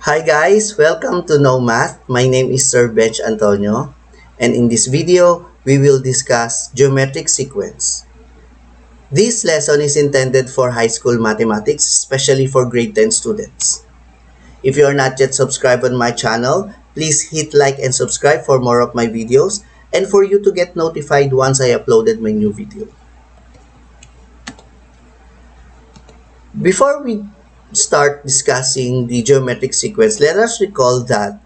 Hi guys, welcome to Know Math. My name is Sir Bench Antonio, and in this video, we will discuss geometric sequence. This lesson is intended for high school mathematics, especially for grade 10 students. If you are not yet subscribed on my channel, please hit like and subscribe for more of my videos and for you to get notified once I uploaded my new video. Before we start discussing the geometric sequence, let us recall that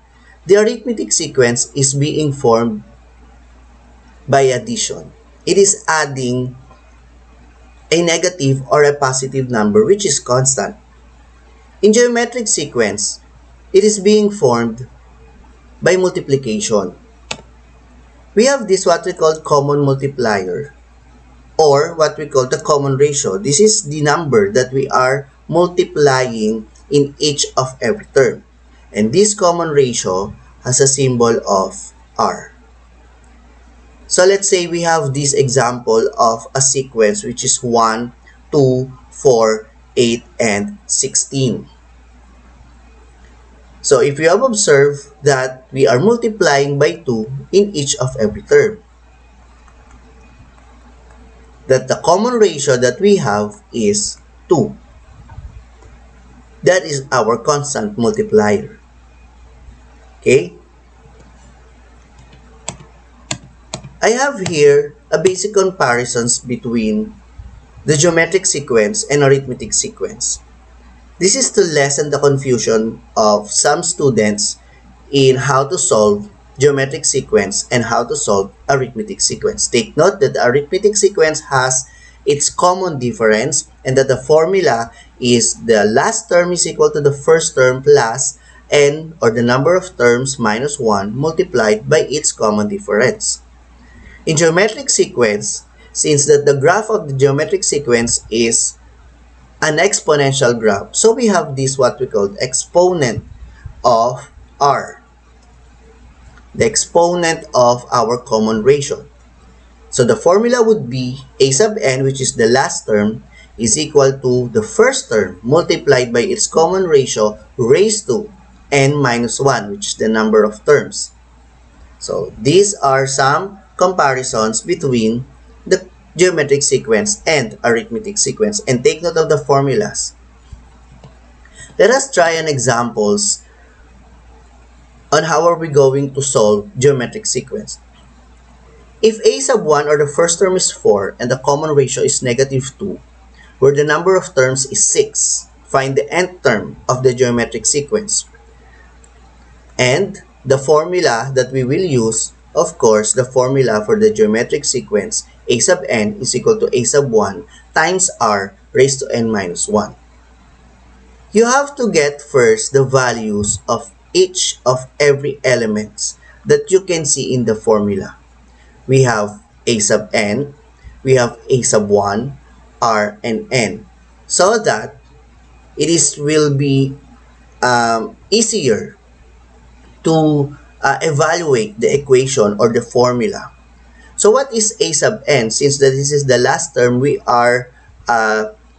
the arithmetic sequence is being formed by addition. It is adding a negative or a positive number which is constant. In geometric sequence, it is being formed by multiplication. We have this what we call common multiplier or what we call the common ratio. This is the number that we are multiplying in each of every term. And this common ratio has a symbol of R. So let's say we have this example of a sequence which is 1, 2, 4, 8, and 16. So if you have observed that we are multiplying by 2 in each of every term, that the common ratio that we have is 2. That is our constant multiplier. Okay? I have here a basic comparisons between the geometric sequence and arithmetic sequence. This is to lessen the confusion of some students in how to solve geometric sequence and how to solve arithmetic sequence. Take note that the arithmetic sequence has its common difference and that the formula is the last term is equal to the first term plus n or the number of terms minus 1 multiplied by its common difference. In geometric sequence, since that the graph of the geometric sequence is an exponential graph, so we have this what we call exponent of r, the exponent of our common ratio. So the formula would be a sub n, which is the last term, is equal to the first term multiplied by its common ratio raised to n minus 1, which is the number of terms. So these are some comparisons between the geometric sequence and arithmetic sequence, and take note of the formulas. Let us try an examples on how are we going to solve geometric sequence. If a sub 1 or the first term is 4 and the common ratio is negative 2, where the number of terms is 6, find the nth term of the geometric sequence. And the formula that we will use, of course, the formula for the geometric sequence, a sub n is equal to a sub 1 times r raised to n minus 1. You have to get first the values of each of every elements that you can see in the formula. We have a sub n, we have a sub 1, r, and n, so that it will be easier to evaluate the equation or the formula. So what is a sub n? Since that this is the last term, we are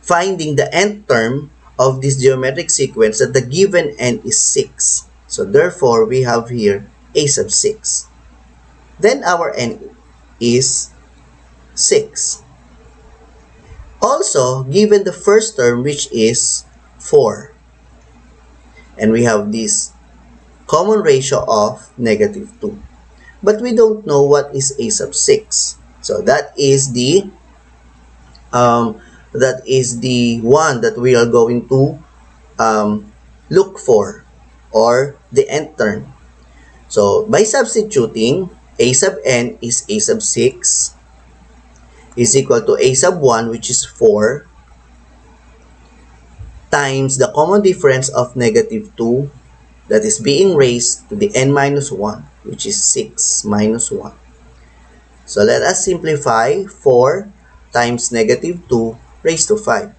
finding the nth term of this geometric sequence that the given n is 6. So therefore, we have here a sub 6. Then our n is 6. Also, given the first term, which is 4. And we have this common ratio of negative 2. But we don't know what is a sub 6. So that is the one that we are going to look for, or the nth term. So by substituting, a sub n is a sub 6 is equal to a sub 1, which is 4, times the common difference of negative 2 that is being raised to the n minus 1, which is 6 minus 1. So let us simplify 4 times negative 2 raised to 5.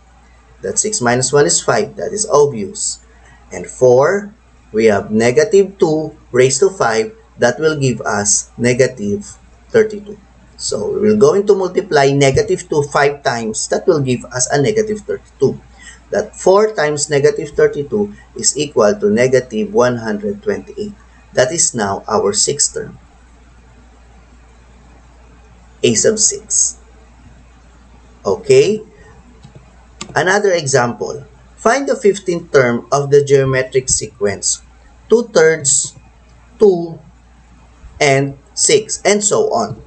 That 6 minus 1 is 5. That is obvious. And 4, we have negative 2 raised to 5. That will give us negative 32. So we're going to multiply negative 2 5 times. That will give us a negative 32. that 4 times negative 32 is equal to negative 128. That is now our sixth term, a sub 6. Okay? Another example. Find the 15th term of the geometric sequence 2/3, 2, and 6, and so on.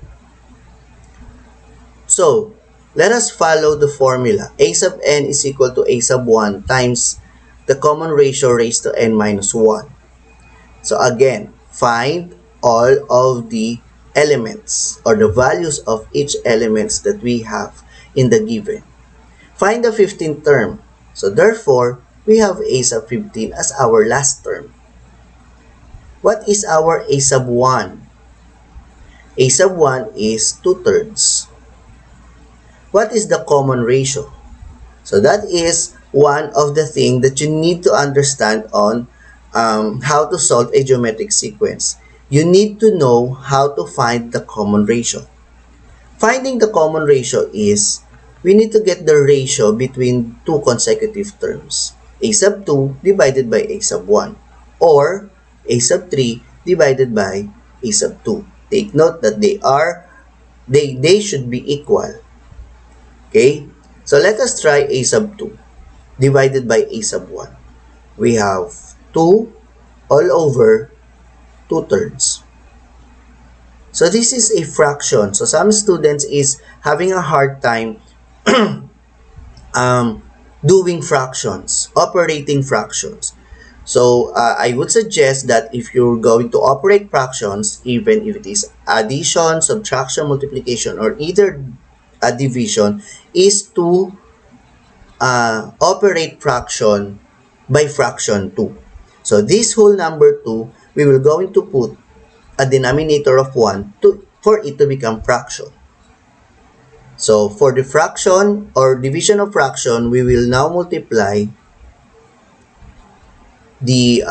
So, let us follow the formula. A sub n is equal to a sub 1 times the common ratio raised to n minus 1. So again, find all of the elements or the values of each elements that we have in the given. Find the 15th term. So therefore, we have a sub 15 as our last term. What is our a sub 1? A sub 1 is 2/3. What is the common ratio? So that is one of the things that you need to understand on how to solve a geometric sequence. You need to know how to find the common ratio. Finding the common ratio is, we need to get the ratio between two consecutive terms. A sub 2 divided by a sub 1 or a sub 3 divided by a sub 2. Take note that they should be equal. Okay? So let us try a sub 2 divided by a sub 1. We have 2 all over 2/3. So this is a fraction. So some students is having a hard time doing fractions, operating fractions. So I would suggest that if you're going to operate fractions, even if it is addition, subtraction, multiplication, or either a division, is to operate fraction by fraction 2. So this whole number 2, we will going to put a denominator of 1 for it to become fraction. So for the fraction or division of fraction, we will now multiply the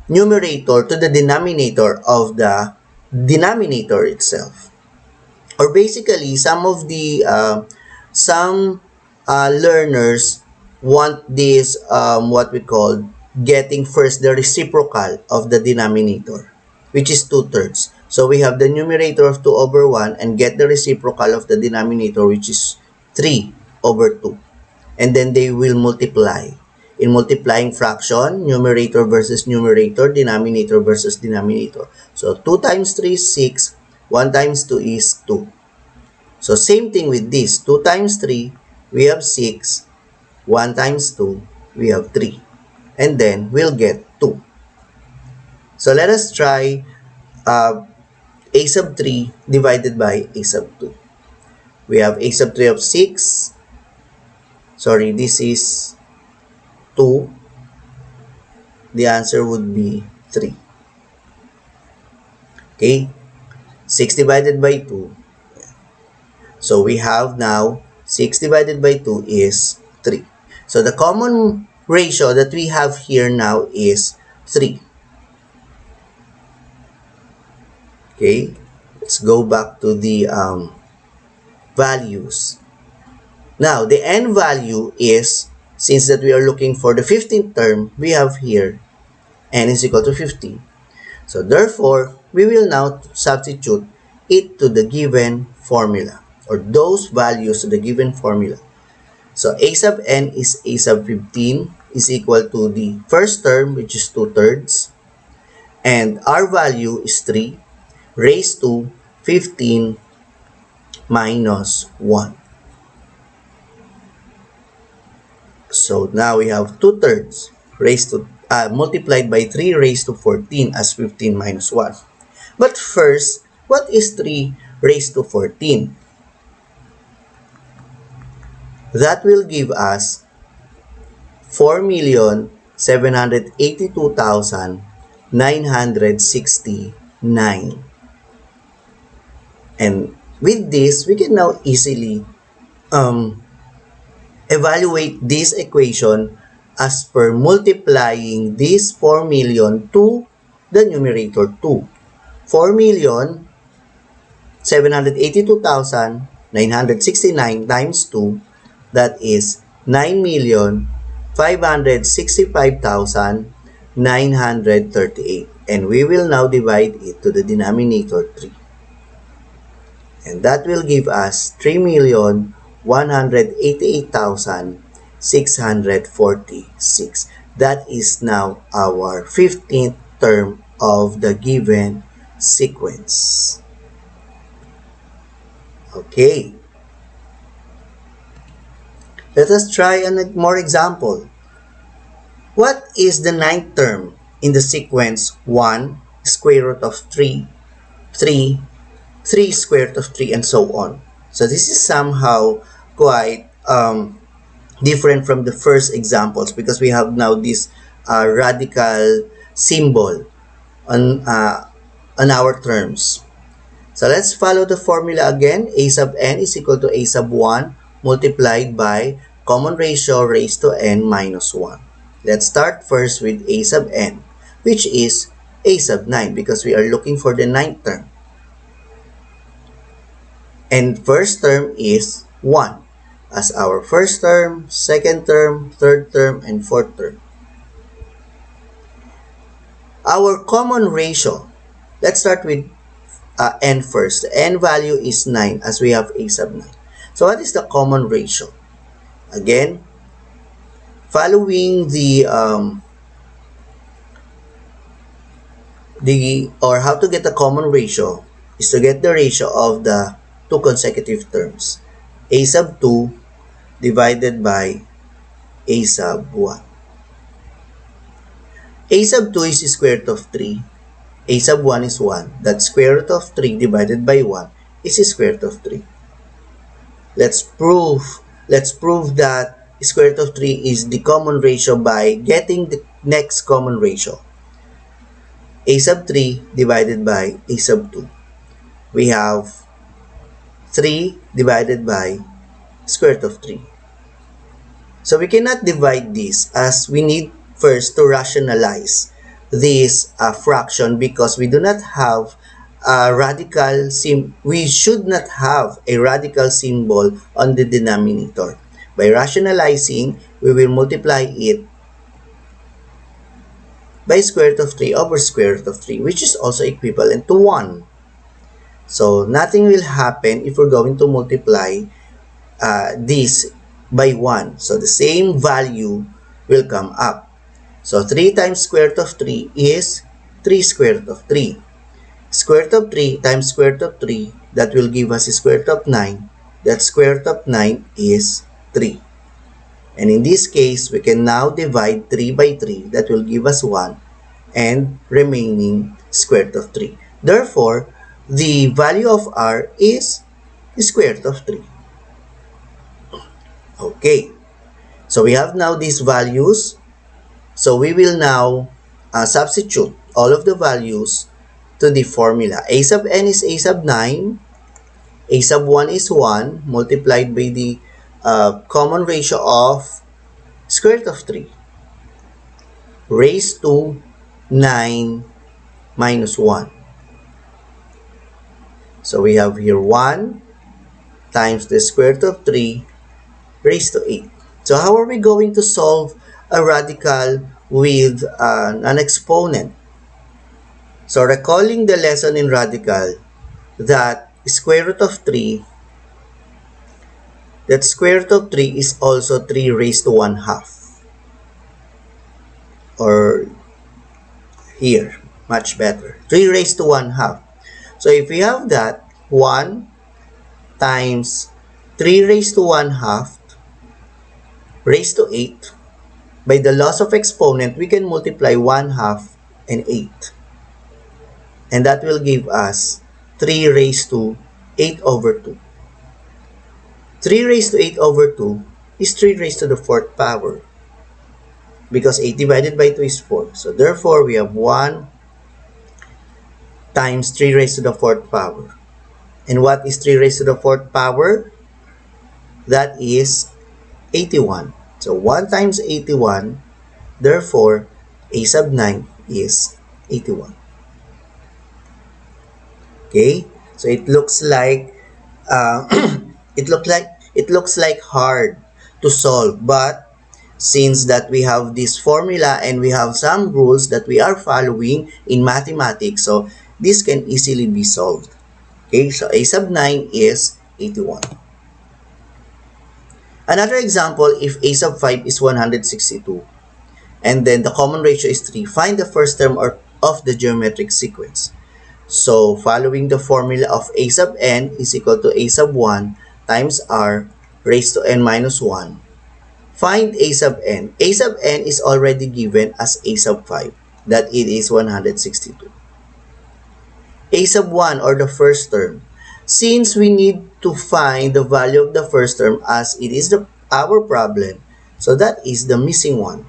numerator to the denominator of the denominator itself. Or basically, some of the learners want this what we call getting first the reciprocal of the denominator, which is 2/3. So we have the numerator of 2 over 1 and get the reciprocal of the denominator, which is 3 over 2. And then they will multiply. In multiplying fraction, numerator versus numerator, denominator versus denominator. So 2 times 3 is 6, 1 times 2 is 2. So same thing with this. 2 times 3, we have 6. 1 times 2, we have 3. And then we'll get 2. So let us try a sub 3 divided by a sub 2. We have a sub 3 of 6. Sorry, this is 2. The answer would be 3. Okay? 6 divided by 2. So we have now 6 divided by 2 is 3. So the common ratio that we have here now is 3. Okay, let's go back to the values. Now, the n value is, since that we are looking for the 15th term, we have here n is equal to 15. So therefore, we will now substitute it to the given formula, or those values to the given formula. So a sub n is a sub 15 is equal to the first term, which is 2/3, and our value is 3 raised to 15 minus 1. So now we have 2/3 raised to multiplied by 3 raised to 14 as 15 minus 1. But first, what is 3 raised to 14? That will give us 4,782,969. And with this, we can now easily evaluate this equation as per multiplying this 4 million to the numerator 2. 4,782,969 times 2, that is 9,000,000 565,938. And we will now divide it to the denominator 3. And that will give us 3,188,646. That is now our 15th term of the given sequence. Okay. Let us try more example. What is the ninth term in the sequence 1, square root of 3, 3, 3 square root of 3, and so on? So this is somehow quite different from the first examples because we have now this radical symbol on our terms. So let's follow the formula again. A sub n is equal to a sub 1 multiplied by common ratio raised to n minus 1. Let's start first with a sub n, which is a sub 9 because we are looking for the ninth term. And first term is 1 as our first term, second term, third term, and fourth term. Our common ratio, let's start with n first. The n value is 9 as we have a sub 9. So what is the common ratio? Again, following or how to get the common ratio is to get the ratio of the two consecutive terms. A sub 2 divided by a sub 1. A sub 2 is the square root of 3. A sub 1 is 1. That square root of 3 divided by 1 is the square root of 3. Let's prove that square root of 3 is the common ratio by getting the next common ratio. A sub 3 divided by a sub 2. We have 3 divided by square root of 3. So we cannot divide this as we need first to rationalize this fraction because we do not have a radical we should not have a radical symbol on the denominator. By rationalizing, we will multiply it by square root of 3 over square root of 3, which is also equivalent to 1. So nothing will happen if we're going to multiply this by 1. So the same value will come up. So 3 times square root of 3 is 3 square root of 3. Square root of 3 times square root of 3, that will give us square root of 9. That square root of 9 is 3. And in this case, we can now divide 3 by 3. That will give us 1 and remaining square root of 3. Therefore, the value of r is the square root of 3. Okay. So we have now these values. So we will now substitute all of the values to the formula. A sub n is a sub 9. A sub 1 is 1 multiplied by the common ratio of square root of 3 raised to 9 minus 1. So we have here 1 times the square root of 3 raised to 8. So how are we going to solve a radical with an exponent? So recalling the lesson in radical, that square root of 3, that square root of 3 is also 3 raised to 1 half. Or here, much better, 3 raised to 1 half. So if we have that, 1 times 3 raised to 1 half raised to 8, by the loss of exponent, we can multiply 1 half and 8. And that will give us 3 raised to 8 over 2. 3 raised to 8 over 2 is 3 raised to the 4th power. Because 8 divided by 2 is 4. So therefore, we have 1 times 3 raised to the 4th power. And what is 3 raised to the 4th power? That is 81. So 1 times 81, therefore, a sub 9 is 81. Okay, so it looks like it looks like hard to solve, but since that we have this formula and we have some rules that we are following in mathematics, so this can easily be solved. Okay, so a sub 9 is 81. Another example, if a sub 5 is 162, and then the common ratio is 3, find the first term of the geometric sequence. So, following the formula of a sub n is equal to a sub 1 times r raised to n minus 1. Find a sub n. A sub n is already given as a sub 5, that it is 162. A sub 1, or the first term. Since we need to find the value of the first term as it is our problem, so that is the missing one.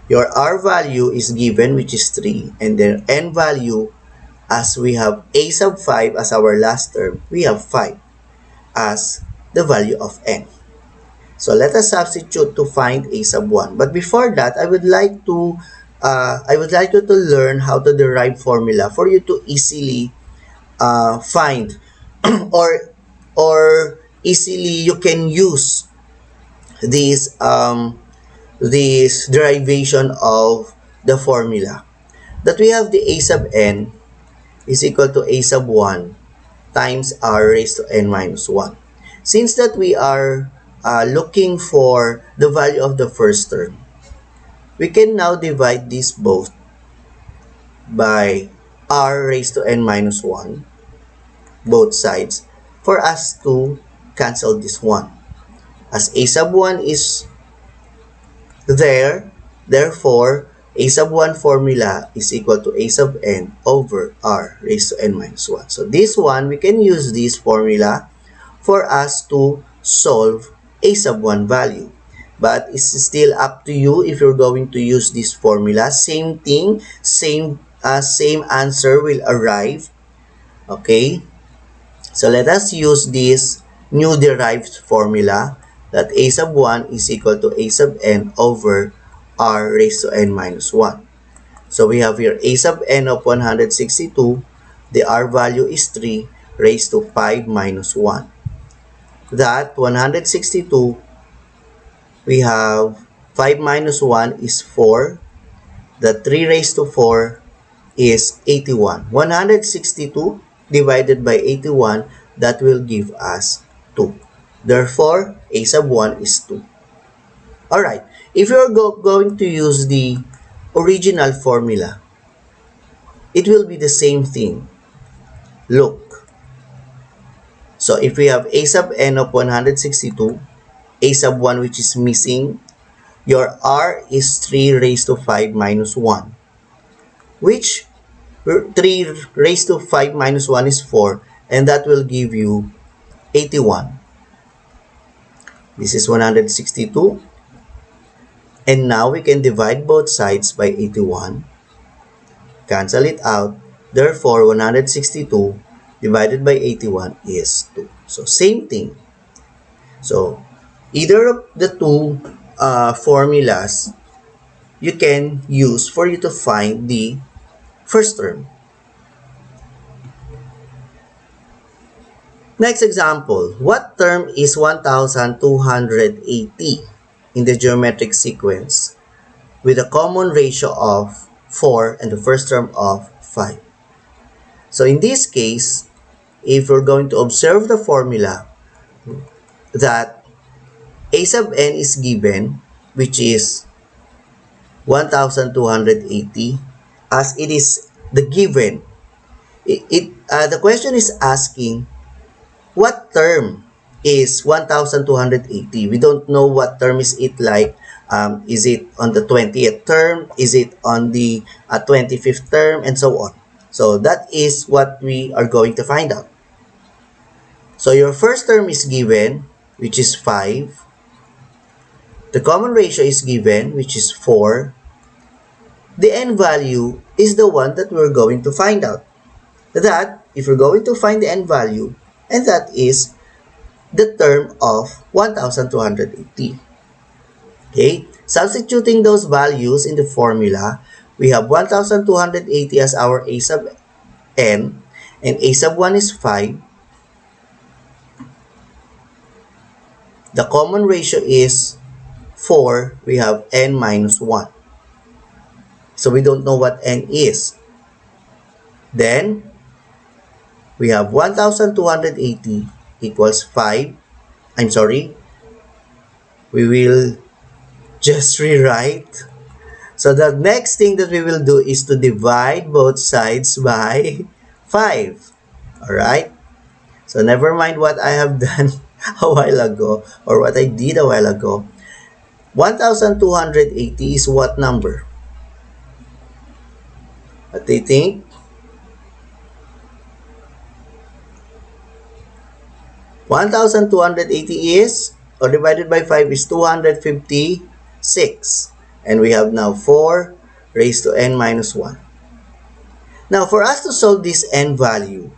Your r value is given, which is 3, and then n value, as we have a sub 5 as our last term, we have 5 as the value of n. So let us substitute to find a sub 1. But before that, I would like you to learn how to derive formula for you to easily find or easily you can use this derivation of the formula. That we have the a sub n is equal to a sub 1 times r raised to n minus 1. Since that we are looking for the value of the first term, we can now divide these both by r raised to n minus 1, both sides, for us to cancel this one. As a sub 1 is there, therefore, a sub 1 formula is equal to a sub n over r raised to n minus 1. So this one, we can use this formula for us to solve a sub 1 value. But it's still up to you if you're going to use this formula. Same thing, same answer will arrive. Okay? So let us use this new derived formula that a sub 1 is equal to a sub n over r raised to n minus 1. So we have here a sub n of 162. The r value is 3 raised to 5 minus 1. That 162, we have 5 minus 1 is 4. The 3 raised to 4 is 81. 162 divided by 81, that will give us 2. Therefore, a sub 1 is 2. Alright, if you're going to use the original formula, it will be the same thing. Look. So if we have a sub n of 162, a sub 1 which is missing, your r is 3 raised to 5 minus 1, which 3 raised to 5 minus 1 is 4, and that will give you 81. This is 162, and now we can divide both sides by 81, cancel it out. Therefore, 162 divided by 81 is 2. So same thing. So either of the two formulas you can use for you to find the first term. Next example, what term is 1280 in the geometric sequence with a common ratio of 4 and the first term of 5? So in this case, if we're going to observe the formula that a sub n is given, which is 1280, as it is the given, the question is asking what term is 1280. We don't know what term is it like. Is it on the 20th term? Is it on the 25th term? And so on. So that is what we are going to find out. So your first term is given, which is 5. The common ratio is given, which is 4. The n value is the one that we're going to find out. That, if we're going to find the n value, and that is the term of 1280. Okay, substituting those values in the formula, we have 1280 as our a sub n, and a sub 1 is 5. The common ratio is 4, we have n minus 1. So we don't know what n is. Then, we have 1,280 equals 5. I'm sorry. We will just rewrite. So the next thing that we will do is to divide both sides by 5. Alright? So never mind what I have done a while ago or what I did a while ago. 1,280 is what number? What do you think? 1,280 is, or divided by 5 is 256. And we have now 4 raised to n minus 1. Now, for us to solve this n value,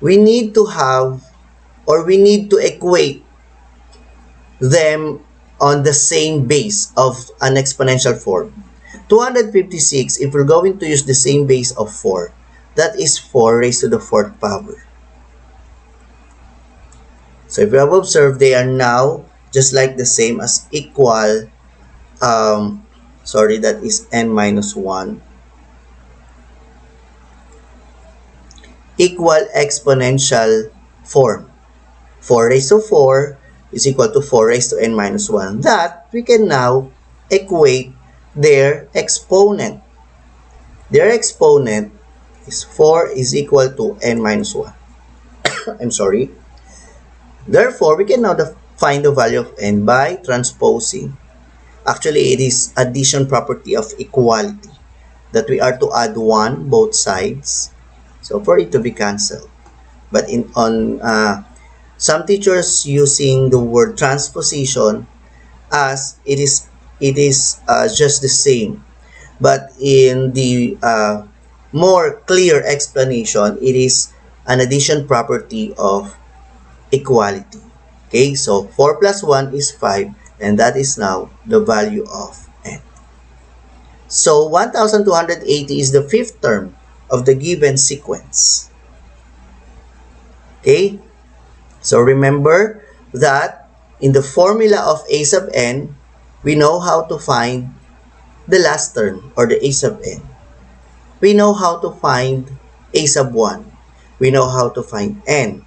we need to have, or we need to equate them on the same base of an exponential form. 256, if we're going to use the same base of 4, that is 4 raised to the 4th power. So if you have observed, they are now just like the same as equal, that is n minus 1, equal exponential form. 4 raised to 4 is equal to 4 raised to n minus 1. That we can now equate their exponent. Their exponent is 4 is equal to n minus 1. I'm sorry. Therefore, we can now find the value of n by transposing. Actually, it is addition property of equality that we are to add 1 both sides. So for it to be cancelled. But some teachers using the word transposition as it is just the same. But in the more clear explanation, it is an addition property of equality. Okay, so 4 plus 1 is 5, and that is now the value of n. So 1,280 is the fifth term of the given sequence. Okay, so remember that in the formula of a sub n, we know how to find the last term or the a sub n. We know how to find a sub 1. We know how to find n.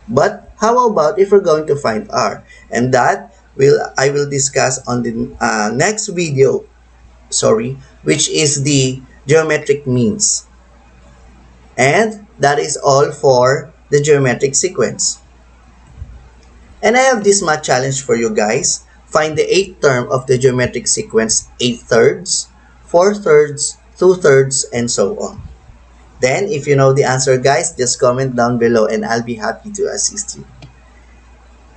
But how about if we're going to find r? And that I will discuss on the next video, which is the geometric means. And that is all for the geometric sequence. And I have this math challenge for you guys. Find the 8th term of the geometric sequence 8/3, 4/3, 2/3, and so on. Then, if you know the answer, guys, just comment down below and I'll be happy to assist you.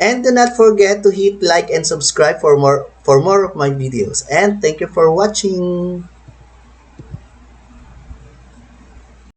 And do not forget to hit like and subscribe for more of my videos. And thank you for watching.